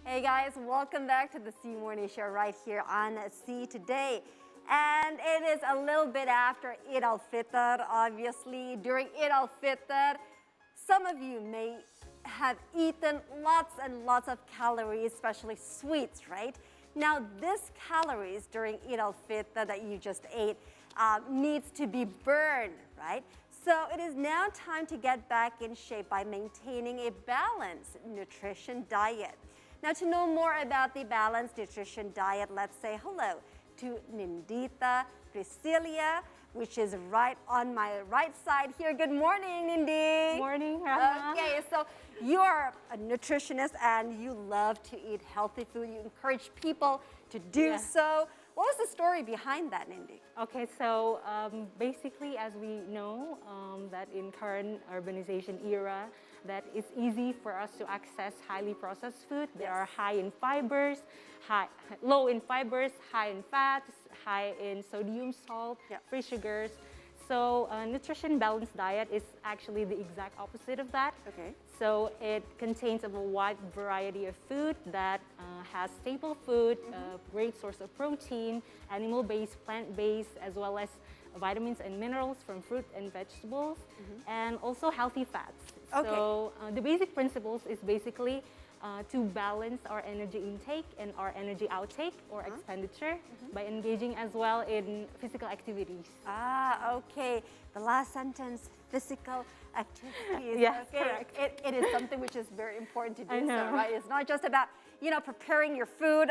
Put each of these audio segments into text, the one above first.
Hey guys, welcome back to the C Morning Show right here on C Today. And it is a little bit after Eid al-Fitr, obviously. During Eid al-Fitr, some of you may have eaten lots and lots of calories, especially sweets, right? Now, this calories during Eid al-Fitr that you just ate needs to be burned, right? So it is now time to get back in shape by maintaining a balanced nutrition diet. Now, to know more about the balanced nutrition diet, let's say hello to Nindhita Priscillia, which is right on my right side here. Good morning, Nindi. Morning, Rahma. Okay, so you're a nutritionist and you love to eat healthy food. You encourage people to do so. What was the story behind that, Nindi? Okay, so basically, as we know, that in current urbanization era, that it's easy for us to access highly processed food. They are high in fibers, low in fibers, high in fats, high in sodium, salt, free sugars. So nutrition balanced diet is actually the exact opposite of that. Okay. So it contains a wide variety of food that has staple food, great source of protein, animal-based, plant-based, as well as vitamins and minerals from fruit and vegetables, and also healthy fats. Okay. So the basic principles is basically to balance our energy intake and our energy outtake or expenditure by engaging as well in physical activities. Ah, okay. The last sentence, physical activities. Yes, okay. correct. It is something which is very important to do I know. so, right? It's not just about, preparing your food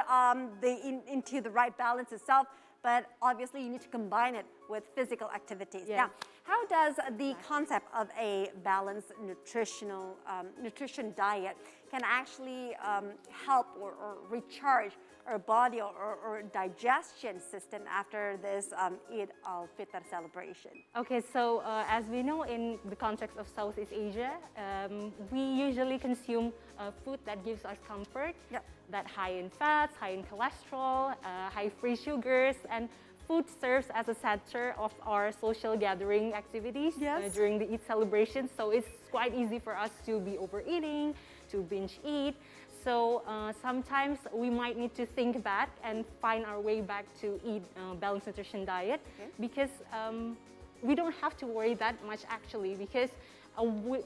into the right balance itself, but obviously you need to combine it with physical activities. Yes. Now, how does the concept of a balanced nutrition diet can actually help or recharge our body or digestion system after this Eid al-Fitr celebration? Okay, so as we know, in the context of Southeast Asia, we usually consume food that gives us comfort, that high in fats, high in cholesterol, high free sugars, and food serves as a center of our social gathering activities during the Eid celebration. So it's quite easy for us to be overeating, to binge eat. So sometimes we might need to think back and find our way back to eat balanced nutrition diet, because we don't have to worry that much actually, because a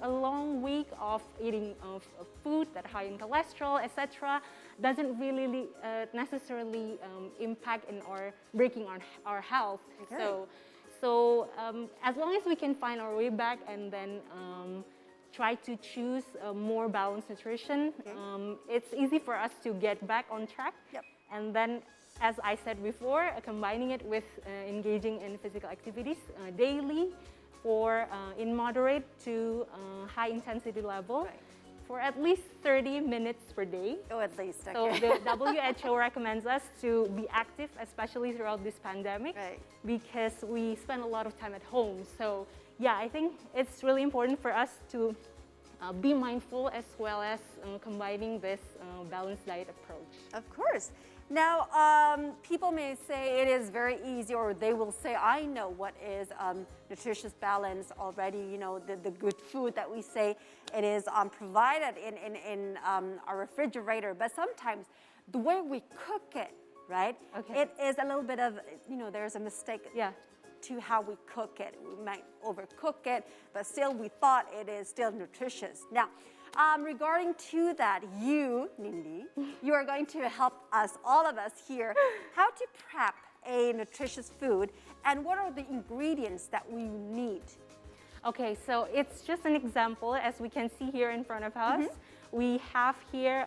long week of eating of food that high in cholesterol, etc., doesn't really necessarily impact in our breaking our health. So as long as we can find our way back and then try to choose more balanced nutrition, it's easy for us to get back on track. And then, as I said before, combining it with engaging in physical activities daily for in moderate to high intensity level for at least 30 minutes per day. Oh, at least. Okay. So the WHO recommends us to be active, especially throughout this pandemic, because we spend a lot of time at home. So yeah, I think it's really important for us to be mindful as well as combining this balanced diet approach. Of course. Now, people may say it is very easy, or they will say, I know what is nutritious balance already, the good food that we say it is provided in our refrigerator. But sometimes the way we cook it, right, it is a little bit of, there's a mistake to how we cook it. We might overcook it, but still we thought it is still nutritious. Now, regarding to that, you, Nindi, you are going to help us, all of us here, how to prep a nutritious food and what are the ingredients that we need? Okay, so it's just an example, as we can see here in front of us. We have here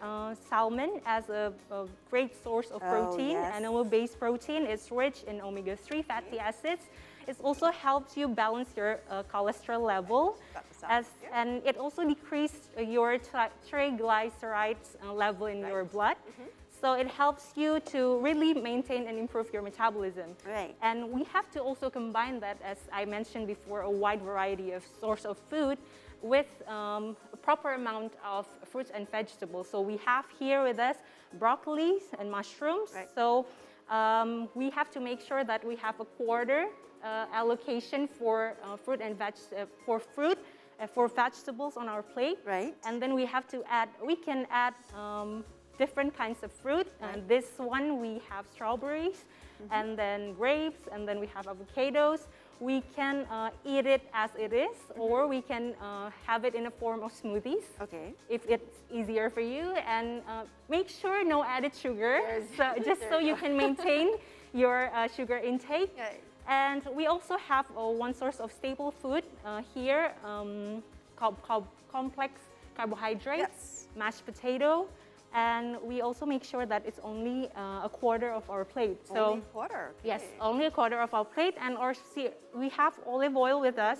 salmon as a great source of protein, animal-based protein. It's rich in omega-3 fatty acids. It also helps you balance your cholesterol level, and it also decreases your triglycerides level in your blood. So it helps you to really maintain and improve your metabolism. And we have to also combine that, as I mentioned before, a wide variety of source of food with a proper amount of fruits and vegetables. So we have here with us broccoli and mushrooms. So we have to make sure that we have a quarter allocation for fruit and for vegetables on our plate. And then we have to add, we can add different kinds of fruit. And this one we have strawberries, and then grapes, and then we have avocados. We can eat it as it is, or we can have it in a form of smoothies. Okay. If it's easier for you, and make sure no added sugar, so just so you can maintain your sugar intake. Okay. And we also have one source of staple food here, complex carbohydrates, mashed potato, and we also make sure that it's only a quarter of our plate. So only a quarter? Okay. Yes, only a quarter of our plate, and we have olive oil with us,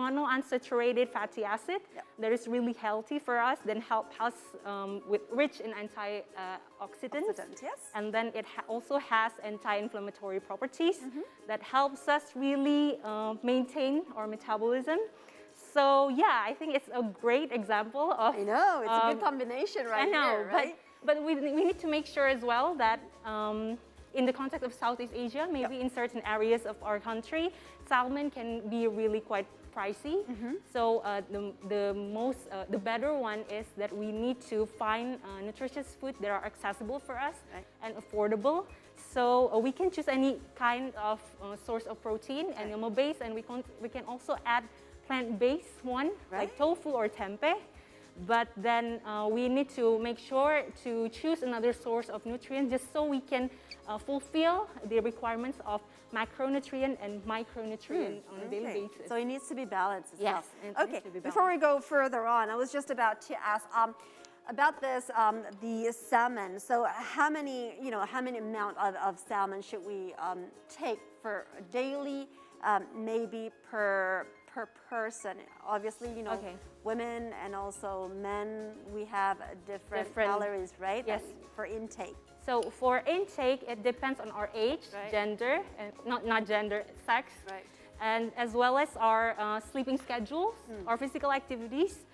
monounsaturated fatty acid that is really healthy for us, then help us with rich in antioxidants. Yes. And then it also has anti-inflammatory properties that helps us really maintain our metabolism. So yeah, I think it's a great example of. I know, it's a good combination right here, right? But we need to make sure as well that in the context of Southeast Asia, maybe in certain areas of our country, salmon can be really quite pricey. So the better one is that we need to find nutritious food that are accessible for us and affordable. So we can choose any kind of source of protein, animal-based, and we can also add plant-based one, like tofu or tempeh. But then we need to make sure to choose another source of nutrients just so we can fulfill the requirements of macronutrient and micronutrient on a daily basis. So it needs to be balanced as Yes, well. it needs to be balanced. Before we go further on, I was just about to ask about this, the salmon. So how many amount of salmon should we take for daily, maybe per person? Obviously, women and also men, we have different calories, right? Yes. For intake. So for intake, it depends on our age, gender, and not gender, sex, and as well as our sleeping schedules, our physical activities.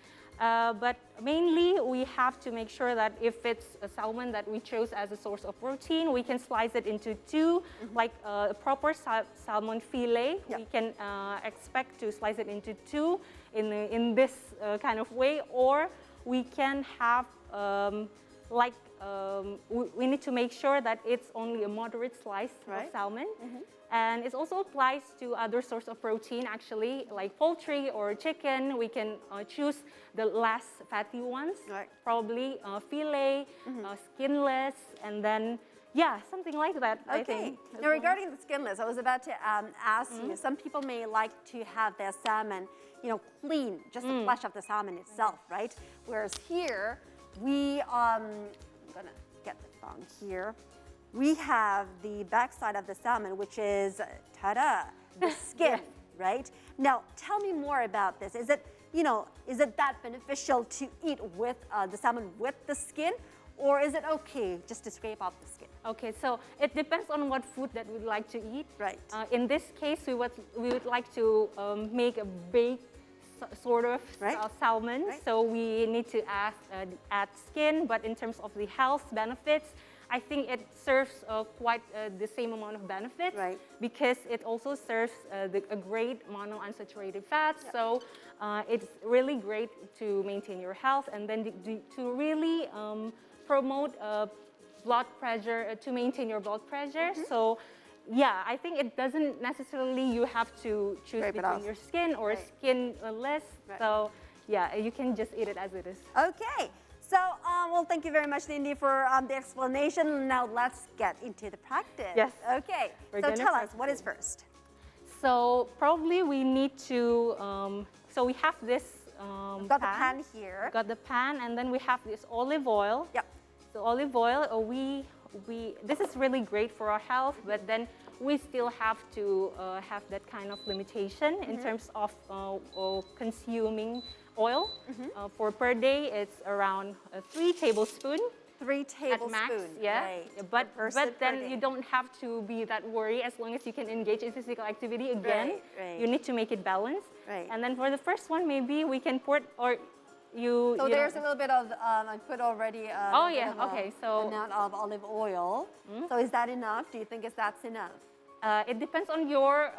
But mainly, we have to make sure that if it's a salmon that we chose as a source of protein, we can slice it into two, like a proper salmon fillet. We can expect to slice it into two in this kind of way, or we can have we need to make sure that it's only a moderate slice of salmon. And it also applies to other sources of protein, actually, like poultry or chicken. We can choose the less fatty ones, probably fillet, skinless, and then, something like that, I think. Now, regarding the skinless, I was about to ask you, some people may like to have their salmon, clean, just the flesh of the salmon itself, right? Whereas here, I'm gonna get the thong here. We have the backside of the salmon, which is, ta-da, the skin, right? Now, tell me more about this. Is it that beneficial to eat with the salmon with the skin, or is it okay just to scrape off the skin? Okay, so it depends on what food that we'd like to eat. Right. In this case, we would like to make a baked sort of salmon. So we need to add skin, but in terms of the health benefits, I think it serves quite the same amount of benefits because it also serves a great monounsaturated fat. So it's really great to maintain your health, and then to really promote blood pressure, to maintain your blood pressure. So I think it doesn't necessarily you have to choose between your skin or skinless. So you can just eat it as it is. Okay. So, well, thank you very much, Nindhi, for the explanation. Now let's get into the practice. Yes. Okay. So tell us, what is first? So probably we need to, so we have this We've got the pan here. Got the pan, and then we have this olive oil. Yep. So olive oil, this is really great for our health, but then we still have to have that kind of limitation in terms of consuming oil. For per day, it's around 3 tablespoons. 3 tablespoons. At max, But then you don't have to be that worried as long as you can engage in physical activity again. You need to make it balanced. And then for the first one, maybe we can pour it, or you. So there's a little bit of, I put already So amount of olive oil. So is that enough? Do you think that's enough? It depends on your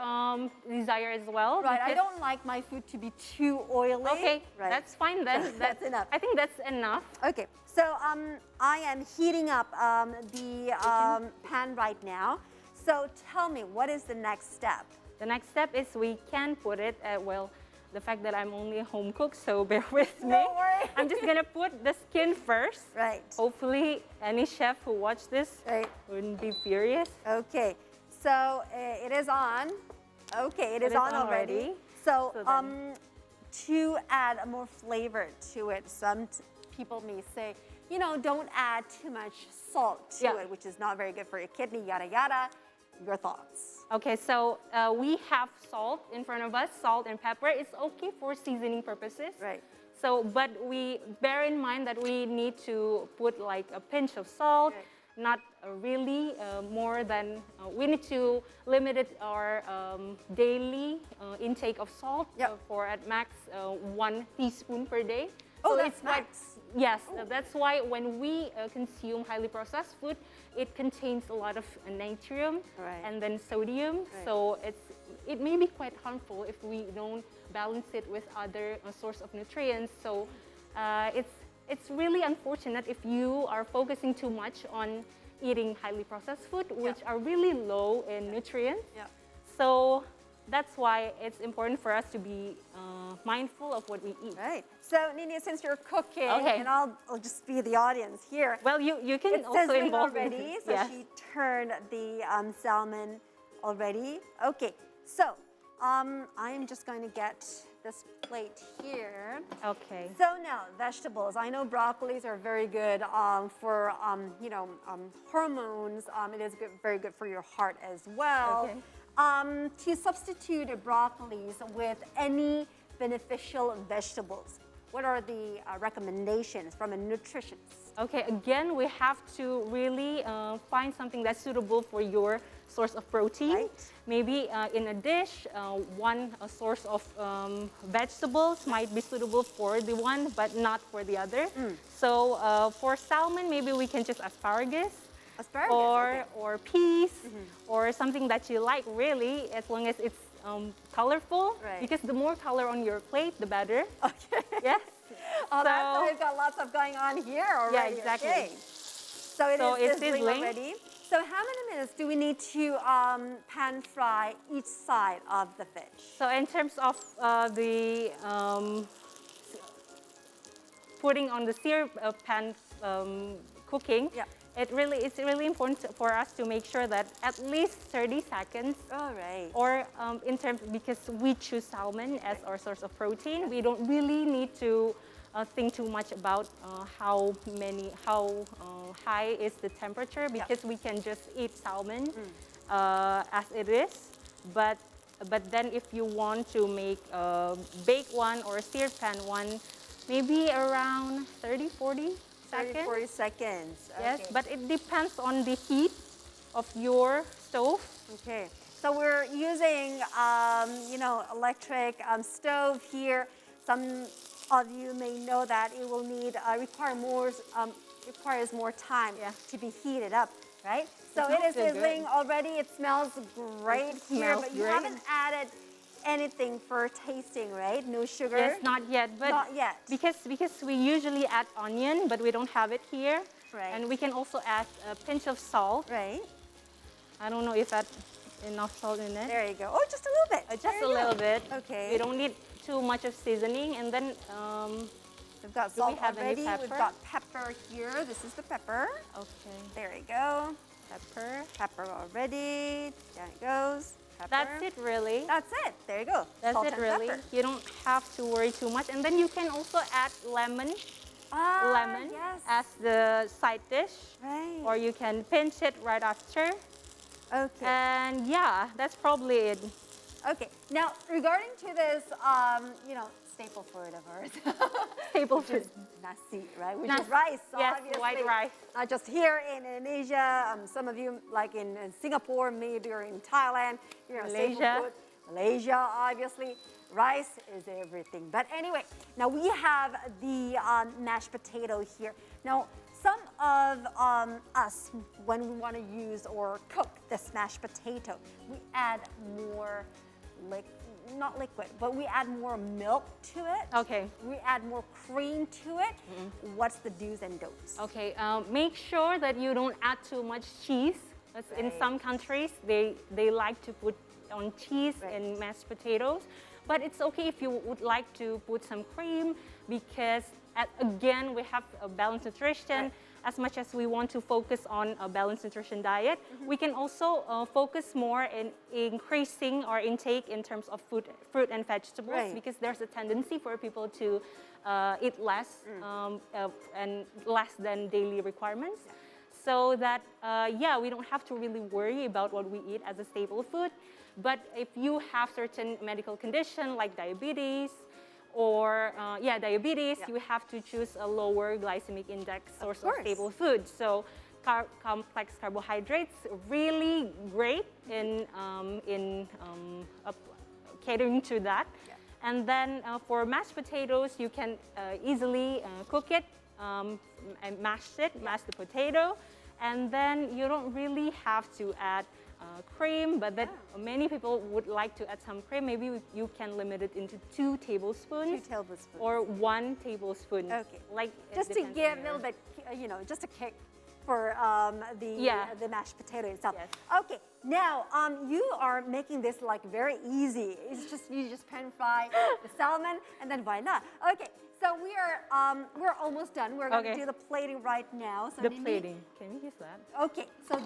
desire as well. Right, I don't like my food to be too oily. Okay, right. that's fine then. That's enough. I think that's enough. Okay, so I am heating up the pan right now. So tell me, what is the next step? The next step is we can put it, well, the fact that I'm only a home cook, so bear with me. Don't worry. I'm just gonna put the skin first. Right. Hopefully, any chef who watched this wouldn't be furious. Okay, so it is on. Okay, it is on already. So, to add more flavor to it, some people may say, you know, don't add too much salt to it, which is not very good for your kidney, yada, yada. Your thoughts? Okay, so we have salt in front of us, salt and pepper. It's okay for seasoning purposes. Right. So, but we bear in mind that we need to put like a pinch of salt, not really more than, we need to limit it our daily intake of salt for at max 1 teaspoon per day. Oh, so that's max. Yes, that's why when we consume highly processed food, it contains a lot of natrium and then sodium. So it may be quite harmful if we don't balance it with other source of nutrients. So it's really unfortunate if you are focusing too much on eating highly processed food, which are really low in nutrients. So that's why it's important for us to be mindful of what we eat. Right. So, Nindhita, since you're cooking, and I'll just be the audience here. Well, you can it's also involve already, so she turned the salmon already. Okay, so I'm just going to get this plate here. Okay. So now, vegetables. I know broccolis are very good for, you know, hormones. It is very good for your heart as well. Okay. To substitute broccolis with any beneficial vegetables, what are the recommendations from a nutritionist? Okay, again, we have to really find something that's suitable for your source of protein. Maybe in a dish, one source of vegetables might be suitable for the one, but not for the other. So for salmon, maybe we can just asparagus. Or peas, or something that you like really, as long as it's colorful. Because the more color on your plate, the better. Okay. Yes. Oh, that's why we've got lots of going on here already. Yeah, exactly. Okay. So it is sizzling already. So how many minutes do we need to pan fry each side of the fish? So in terms of the putting on the sear pan cooking, it's really important for us to make sure that at least 30 seconds. Or in terms, because we choose salmon as our source of protein, we don't really need to think too much about how high is the temperature, because we can just eat salmon as it is. But then if you want to make a baked one or a seared pan one, maybe around 30-40 seconds. 40 seconds. Yes, but it depends on the heat of your stove. Okay, so we're using, you know, electric stove here. Some of you may know that it will need requires more time to be heated up, right? So it is sizzling already. It smells great here, but you haven't added anything for tasting, right? No sugar? Yes, not yet. But not yet. Because we usually add onion, but we don't have it here. Right. And we can also add a pinch of salt. Right. I don't know if that's enough salt in it. There you go. Oh, just a little bit. Just a little bit. Okay. We don't need too much of seasoning. And then we've got salt already. We've got pepper here. This is the pepper. Okay. There you go. Pepper. Pepper already. There it goes. Pepper. That's it, really. That's it. There you go. That's it, really. Pepper. You don't have to worry too much. And then you can also add lemon. Lemon as the side dish. Right. Or you can pinch it right after. Okay. And yeah, that's probably it. Okay. Now, regarding to this, you know, staple food of ours. Staple food. Nasi, right? Which is rice, obviously. Yes, white rice. Not just here in Indonesia. Some of you, like in Singapore, maybe, or in Thailand, you know, Malaysia. Food. Malaysia, obviously. Rice is everything. But anyway, now we have the mashed potato here. Now, some of us, when we want to use or cook this mashed potato, we add more, not liquid, but we add more milk to it. Okay. We add more cream to it. What's the do's and don'ts? Okay, make sure that you don't add too much cheese. In some countries, they like to put on cheese in mashed potatoes. But it's okay if you would like to put some cream, because again, we have a balanced nutrition. As much as we want to focus on a balanced nutrition diet, we can also focus more in increasing our intake in terms of fruit and vegetables, because there's a tendency for people to eat less and less than daily requirements. So that, we don't have to really worry about what we eat as a staple food. But if you have certain medical condition like diabetes, or diabetes, you have to choose a lower glycemic index source of staple food. So complex carbohydrates, really great in catering to that. And then for mashed potatoes, you can easily cook it and mash the potato. And then you don't really have to add cream, but that many people would like to add some cream. Maybe you can limit it into 2 tablespoons. 2 tablespoons. Or 1 tablespoon. Okay. Like just to give a little bit, just a kick for the mashed potato itself. Yes. Okay. Now, you are making this like very easy. It's just you just pan fry the salmon and then voila. Okay. So we're almost done. We're going to do the plating right now. So the plating. Can we use that? Okay. So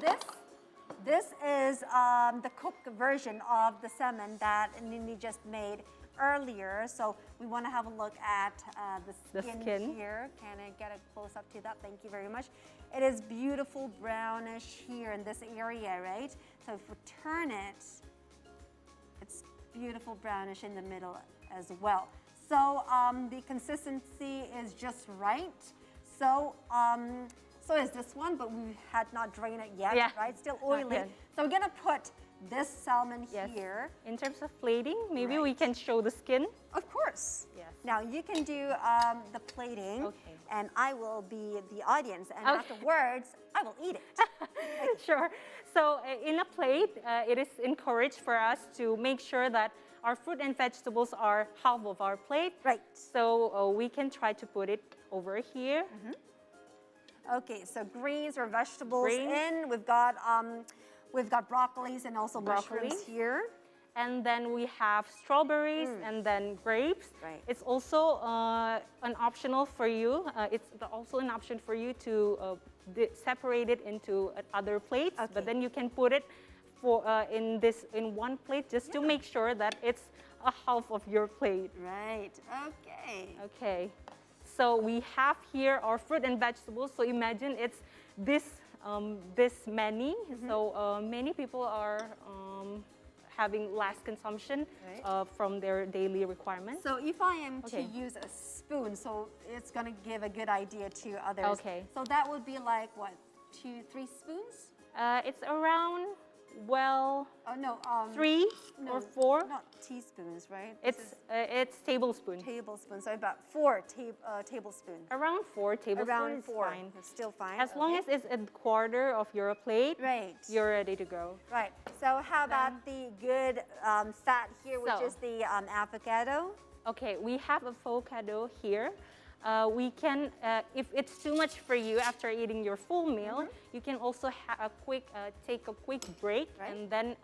this is the cooked version of the salmon that Nindi just made earlier. So we want to have a look at the skin here. Can I get a close up to that? Thank you very much. It is beautiful brownish here in this area, right? So if we turn it, it's beautiful brownish in the middle as well. So the consistency is just right. So is this one, but we had not drained it yet, right? Still oily. So we're gonna put this salmon here. In terms of plating, maybe we can show the skin. Of course. Yes. Now you can do the plating, and I will be the audience, and afterwards I will eat it. Sure. So in a plate, it is encouraged for us to make sure that our fruit and vegetables are half of our plate. Right. So we can try to put it over here. Okay, so greens or vegetables in. We've got broccolis and also mushrooms here. And then we have strawberries and then grapes. Right. It's also an optional for you. It's also an option for you to separate it into other plates. But then you can put it in one plate just to make sure that it's a half of your plate. Right. Okay. Okay. So we have here our fruit and vegetables. So imagine it's this many. So many people are having less consumption from their daily requirements. So if I am to use a spoon, so it's going to give a good idea to others. Okay. So that would be like what, 2-3 spoons? It's around, well, 3 or 4. Not teaspoons, right? It's tablespoon. Tablespoons, so about 4 tablespoons. Around 4 tablespoons. Around 4. Fine. It's still fine. As long as it's a quarter of your plate, you're ready to go. Right. So how about the good fat here, which is the avocado? Okay, we have avocado here. We can, if it's too much for you after eating your full meal, you can also take a quick break and then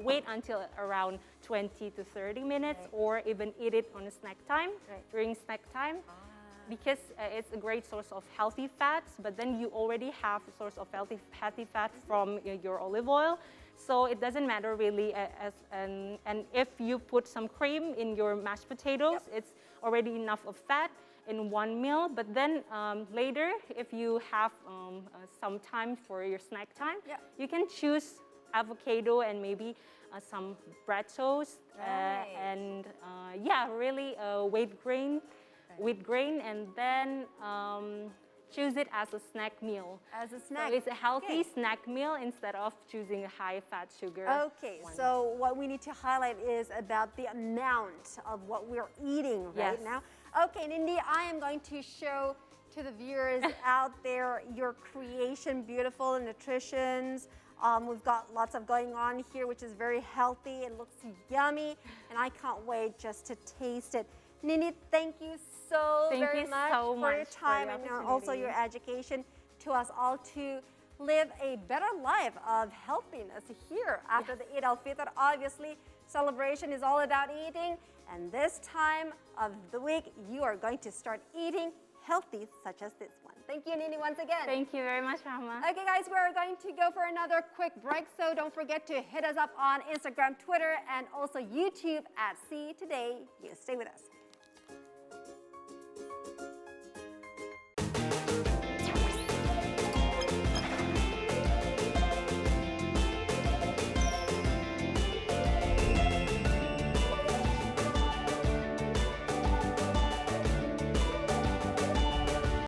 wait until around 20 to 30 minutes or even eat it on a snack time, during snack time. Because it's a great source of healthy fats, but then you already have a source of healthy fatty fat from your olive oil. So it doesn't matter really, and if you put some cream in your mashed potatoes, it's already enough of fat in one meal. But then later, if you have some time for your snack time, you can choose avocado and maybe some bread toast and really wheat grain, and then choose it as a snack meal. As a snack. So it's a healthy snack meal instead of choosing a high fat sugar. Okay, so what we need to highlight is about the amount of what we're eating right now. Okay, Nindi, I am going to show to the viewers out there, your creation, beautiful nutritions. We've got lots of going on here, which is very healthy. It looks yummy, and I can't wait just to taste it. Nini, thank you so very much for your time and also your education to us all to live a better life of healthiness here after the Eid al-Fitr. Obviously, celebration is all about eating, and this time of the week, you are going to start eating healthy, such as this one. Thank you, Nini, once again. Thank you very much, Rahma. Okay, guys, we're going to go for another quick break, so don't forget to hit us up on Instagram, Twitter, and also YouTube at See Today. You stay with us.